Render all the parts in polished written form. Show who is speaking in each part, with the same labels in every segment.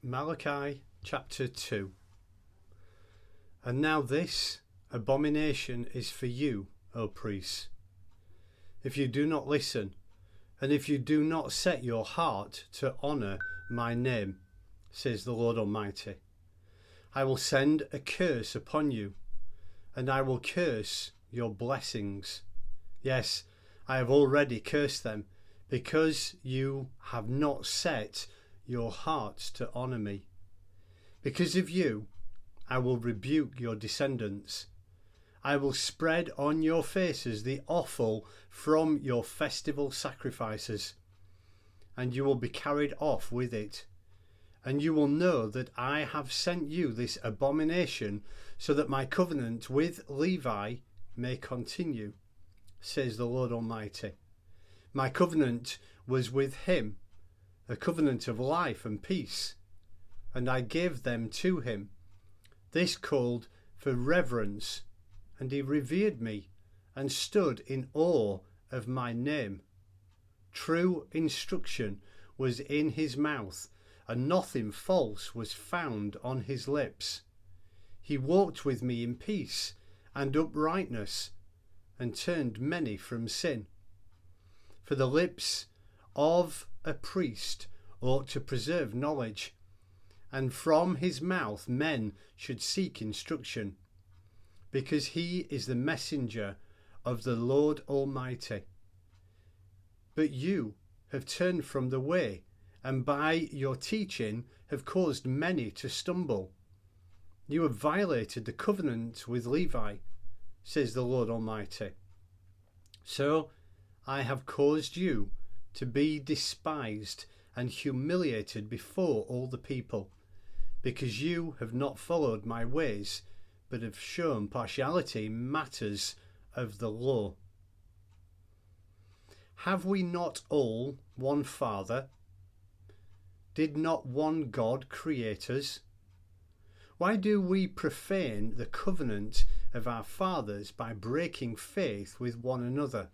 Speaker 1: Malachi chapter 2. And now this abomination is for you, O priests, if you do not listen, and if you do not set your heart to honour my name, says the Lord Almighty. I will send a curse upon you, and I will curse your blessings. Yes, I have already cursed them, because you have not set your hearts to honour me. Because of you, I will rebuke your descendants. I will spread on your faces the offal from your festival sacrifices, and you will be carried off with it. And you will know that I have sent you this abomination, so that my covenant with Levi may continue, says the Lord Almighty. My covenant was with him, a covenant of life and peace, and I gave them to him. This called for reverence, and he revered me and stood in awe of my name. True instruction was in his mouth, and nothing false was found on his lips. He walked with me in peace and uprightness, and turned many from sin. For the lips of a priest ought to preserve knowledge, and from his mouth men should seek instruction, because he is the messenger of the Lord Almighty. But you have turned from the way, and by your teaching have caused many to stumble. You have violated the covenant with Levi, says the Lord Almighty. So I have caused you to be despised and humiliated before all the people, because you have not followed my ways, but have shown partiality in matters of the law. Have we not all one Father? Did not one God create us? Why do we profane the covenant of our fathers by breaking faith with one another?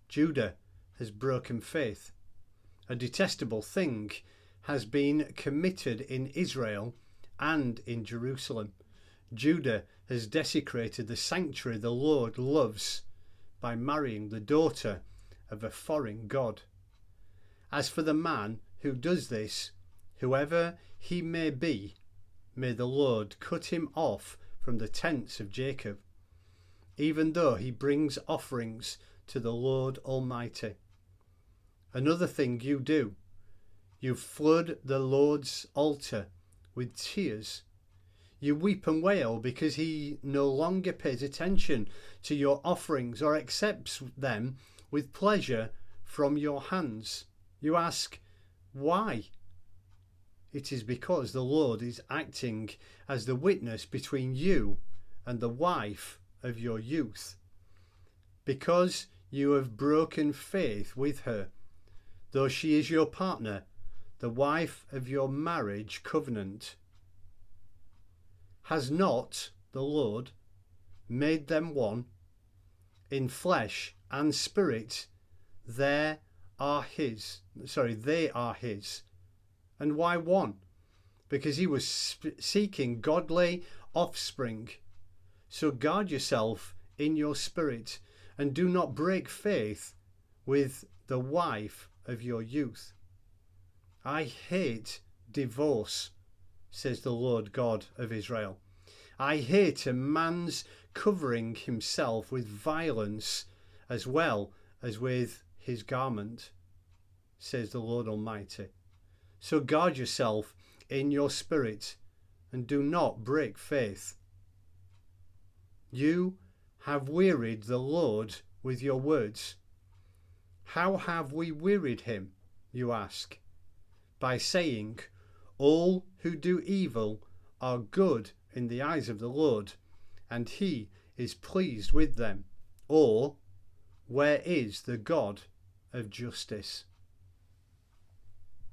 Speaker 1: Judah has broken faith. A detestable thing has been committed in Israel and in Jerusalem. Judah has desecrated the sanctuary the Lord loves by marrying the daughter of a foreign god. As for the man who does this, whoever he may be, may the Lord cut him off from the tents of Jacob, even though he brings offerings to the Lord Almighty. Another thing you do, you flood the Lord's altar with tears. You weep and wail because he no longer pays attention to your offerings or accepts them with pleasure from your hands. You ask, why? It is because the Lord is acting as the witness between you and the wife of your youth, because you have broken faith with her, though she is your partner, the wife of your marriage covenant. Has not the Lord made them one? In flesh and spirit they are his. And why one? Because he was seeking godly offspring. So guard yourself in your spirit, and do not break faith with the wife of your youth. I hate divorce, says the Lord God of Israel. I hate a man's covering himself with violence as well as with his garment, says the Lord Almighty. So guard yourself in your spirit, and do not break faith. You have wearied the Lord with your words. How have we wearied him, you ask? By saying, all who do evil are good in the eyes of the Lord, and he is pleased with them. Or, where is the God of justice?